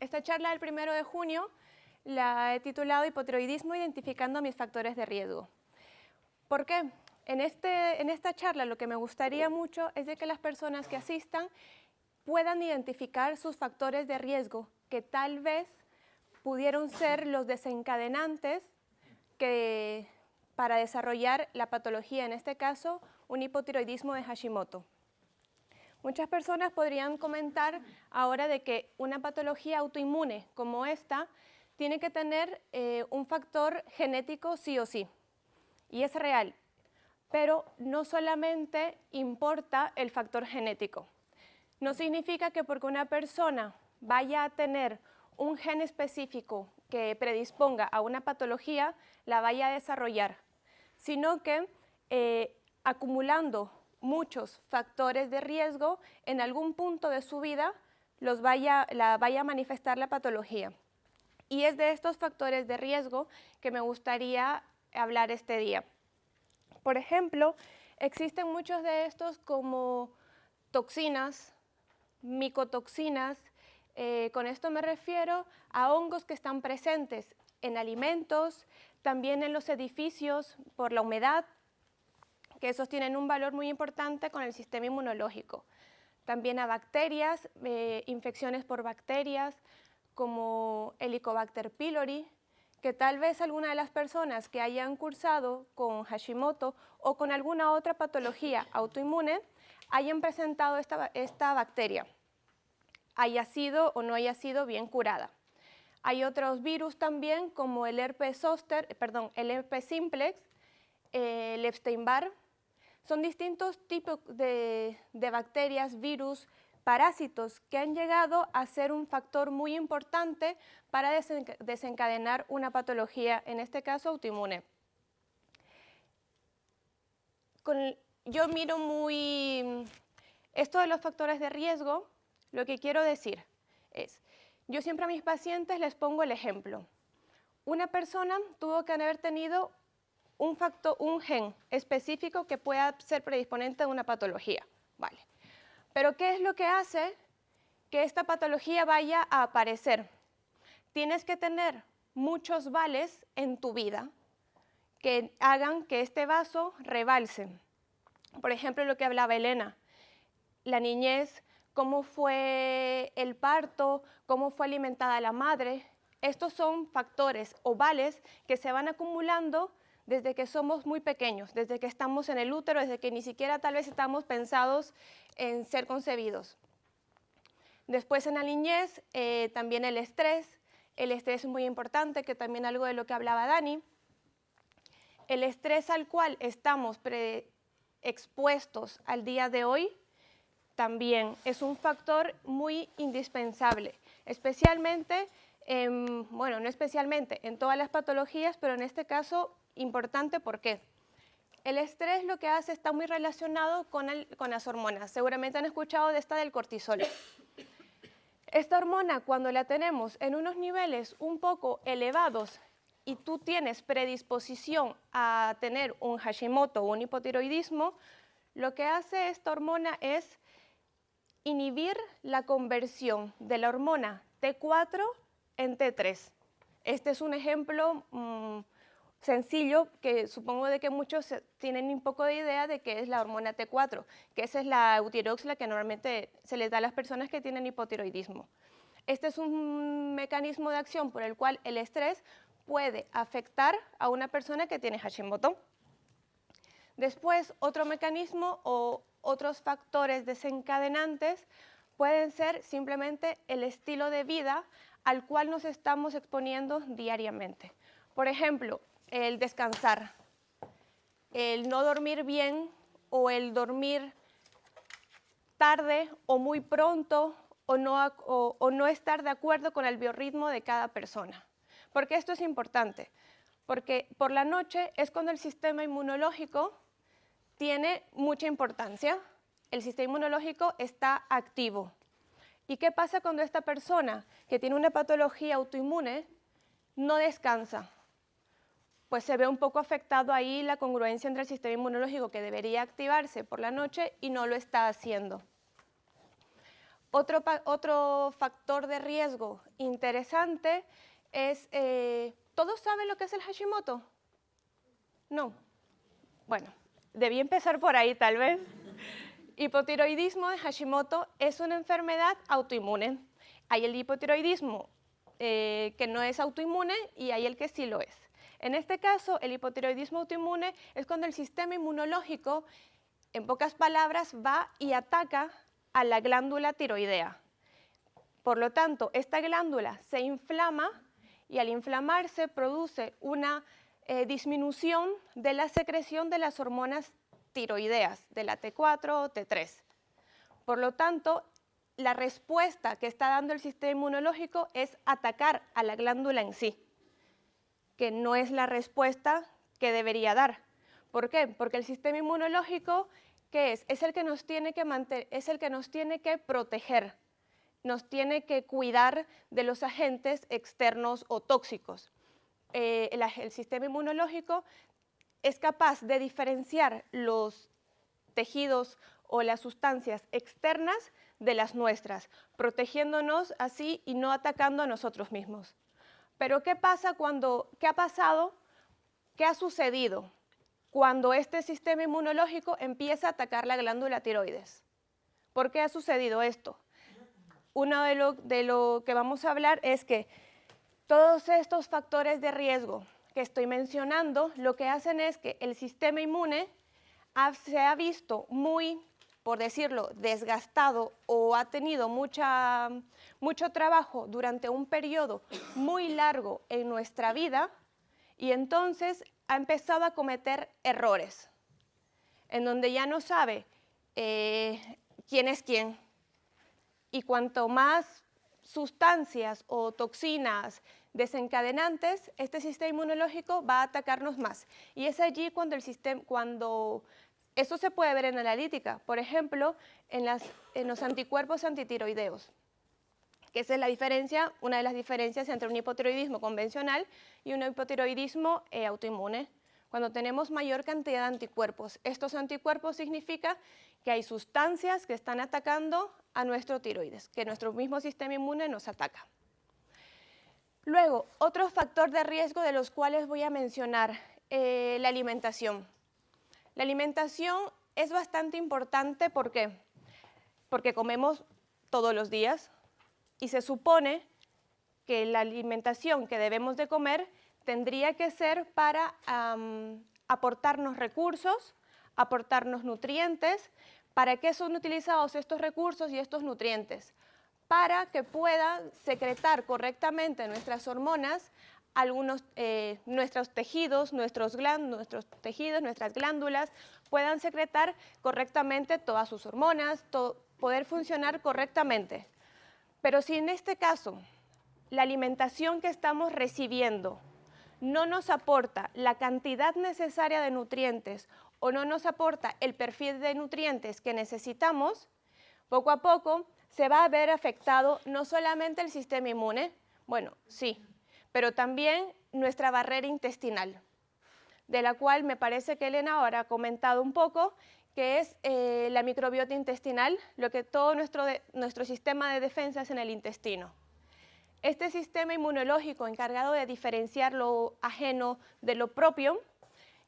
Esta charla del 1 de junio la he titulado Hipotiroidismo identificando mis factores de riesgo. ¿Por qué? En esta charla lo que me gustaría mucho es de que las personas que asistan puedan identificar sus factores de riesgo que tal vez pudieron ser los desencadenantes para desarrollar la patología, en este caso un hipotiroidismo de Hashimoto. Muchas personas podrían comentar ahora de que una patología autoinmune como esta tiene que tener un factor genético sí o sí, y es real, pero no solamente importa el factor genético. No significa que porque una persona vaya a tener un gen específico que predisponga a una patología, la vaya a desarrollar, sino que acumulando muchos factores de riesgo, en algún punto de su vida la vaya a manifestar la patología. Y es de estos factores de riesgo que me gustaría hablar este día. Por ejemplo, existen muchos de estos como toxinas, micotoxinas. Con esto me refiero a hongos que están presentes en alimentos, también en los edificios por la humedad, que esos tienen un valor muy importante con el sistema inmunológico. También a bacterias, infecciones por bacterias, como Helicobacter pylori, que tal vez alguna de las personas que hayan cursado con Hashimoto o con alguna otra patología autoinmune hayan presentado esta bacteria, haya sido o no haya sido bien curada. Hay otros virus también como el herpes simplex, el Epstein-Barr. Son distintos tipos de bacterias, virus, parásitos que han llegado a ser un factor muy importante para desencadenar una patología, en este caso autoinmune. Yo miro esto de los factores de riesgo, lo que quiero decir es, yo siempre a mis pacientes les pongo el ejemplo. Una persona tuvo que haber tenido un gen específico que pueda ser predisponente a una patología, ¿vale? Pero ¿qué es lo que hace que esta patología vaya a aparecer? Tienes que tener muchos vales en tu vida que hagan que este vaso rebalse. Por ejemplo, lo que hablaba Elena, la niñez, cómo fue el parto, cómo fue alimentada la madre. Estos son factores o vales que se van acumulando desde que somos muy pequeños, desde que estamos en el útero, desde que ni siquiera tal vez estamos pensados en ser concebidos. Después en la niñez, también el estrés es muy importante, que también algo de lo que hablaba Dani. El estrés al cual estamos expuestos al día de hoy también es un factor muy indispensable, especialmente, bueno, no especialmente, en todas las patologías, pero en este caso importante. ¿Por qué? El estrés lo que hace está muy relacionado con las hormonas. Seguramente han escuchado de esta del cortisol. Esta hormona, cuando la tenemos en unos niveles un poco elevados y tú tienes predisposición a tener un Hashimoto o un hipotiroidismo, lo que hace esta hormona es inhibir la conversión de la hormona T4 en T3. Este es un ejemplo sencillo que supongo de que muchos tienen un poco de idea de qué es la hormona T4, que esa es la eutirox, que normalmente se les da a las personas que tienen hipotiroidismo. Este es un mecanismo de acción por el cual el estrés puede afectar a una persona que tiene Hashimoto. Después, otro mecanismo o otros factores desencadenantes pueden ser simplemente el estilo de vida al cual nos estamos exponiendo diariamente. Por ejemplo, el descansar, el no dormir bien o el dormir tarde o muy pronto o no estar de acuerdo con el biorritmo de cada persona. ¿Por qué esto es importante? Porque por la noche es cuando el sistema inmunológico tiene mucha importancia. El sistema inmunológico está activo. ¿Y qué pasa cuando esta persona que tiene una patología autoinmune no descansa? Pues se ve un poco afectado ahí la congruencia entre el sistema inmunológico que debería activarse por la noche y no lo está haciendo. Otro factor de riesgo interesante es, ¿todos saben lo que es el Hashimoto? No. Bueno, debí empezar por ahí tal vez. Hipotiroidismo de Hashimoto es una enfermedad autoinmune. Hay el hipotiroidismo que no es autoinmune y hay el que sí lo es. En este caso, el hipotiroidismo autoinmune es cuando el sistema inmunológico, en pocas palabras, va y ataca a la glándula tiroidea. Por lo tanto, esta glándula se inflama y al inflamarse produce una disminución de la secreción de las hormonas tiroideas, de la T4 o T3. Por lo tanto, la respuesta que está dando el sistema inmunológico es atacar a la glándula en sí, que no es la respuesta que debería dar. ¿Por qué? Porque el sistema inmunológico, ¿qué es? Es el que nos tiene que es el que nos tiene que proteger, nos tiene que cuidar de los agentes externos o tóxicos. El sistema inmunológico es capaz de diferenciar los tejidos o las sustancias externas de las nuestras, protegiéndonos así y no atacando a nosotros mismos. Pero ¿qué pasa qué ha pasado, qué ha sucedido cuando este sistema inmunológico empieza a atacar la glándula tiroides? ¿Por qué ha sucedido esto? Uno de lo que vamos a hablar es que todos estos factores de riesgo que estoy mencionando, lo que hacen es que el sistema inmune se ha visto muy, por decirlo, desgastado o ha tenido mucho trabajo durante un periodo muy largo en nuestra vida y entonces ha empezado a cometer errores, en donde ya no sabe quién es quién. Y cuanto más sustancias o toxinas desencadenantes, este sistema inmunológico va a atacarnos más. Y es allí cuando eso se puede ver en analítica, por ejemplo, en los anticuerpos antitiroideos, que esa es la diferencia, una de las diferencias entre un hipotiroidismo convencional y un hipotiroidismo autoinmune. Cuando tenemos mayor cantidad de anticuerpos, estos anticuerpos significa que hay sustancias que están atacando a nuestro tiroides, que nuestro mismo sistema inmune nos ataca. Luego, otro factor de riesgo de los cuales voy a mencionar, la alimentación. La alimentación es bastante importante, ¿por qué? Porque comemos todos los días y se supone que la alimentación que debemos de comer tendría que ser para aportarnos recursos, aportarnos nutrientes. ¿Para qué son utilizados estos recursos y estos nutrientes? Para que puedan secretar correctamente nuestras hormonas, nuestros tejidos, nuestras glándulas, puedan secretar correctamente todas sus hormonas, poder funcionar correctamente. Pero si en este caso la alimentación que estamos recibiendo no nos aporta la cantidad necesaria de nutrientes o no nos aporta el perfil de nutrientes que necesitamos, poco a poco se va a ver afectado no solamente el sistema inmune, bueno, sí, pero también nuestra barrera intestinal, de la cual me parece que Elena ahora ha comentado un poco, que es la microbiota intestinal, lo que todo nuestro sistema de defensa es en el intestino. Este sistema inmunológico encargado de diferenciar lo ajeno de lo propio,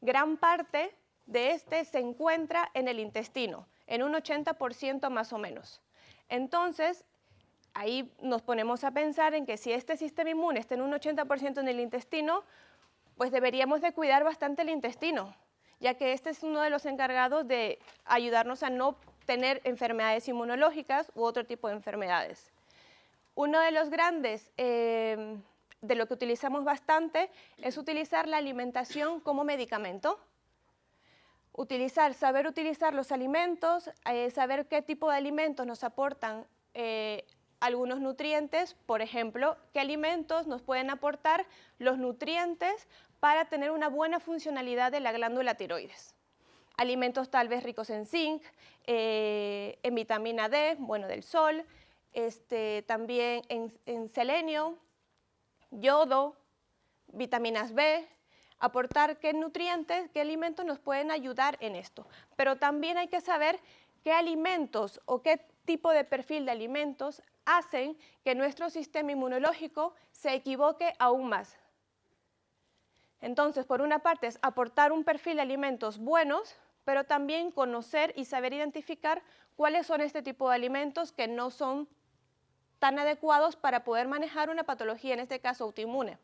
gran parte de este se encuentra en el intestino, en un 80% más o menos. Entonces, ahí nos ponemos a pensar en que si este sistema inmune está en un 80% en el intestino, pues deberíamos de cuidar bastante el intestino, ya que este es uno de los encargados de ayudarnos a no tener enfermedades inmunológicas u otro tipo de enfermedades. Uno de los grandes, de lo que utilizamos bastante, es utilizar la alimentación como medicamento. Saber utilizar los alimentos, saber qué tipo de alimentos nos aportan algunos nutrientes, por ejemplo, qué alimentos nos pueden aportar los nutrientes para tener una buena funcionalidad de la glándula tiroides. Alimentos tal vez ricos en zinc, en vitamina D, bueno, del sol, también en selenio, yodo, vitaminas B, aportar qué nutrientes, qué alimentos nos pueden ayudar en esto. Pero también hay que saber qué alimentos o qué tipo de perfil de alimentos hacen que nuestro sistema inmunológico se equivoque aún más. Entonces, por una parte es aportar un perfil de alimentos buenos, pero también conocer y saber identificar cuáles son este tipo de alimentos que no son tan adecuados para poder manejar una patología, en este caso autoinmune.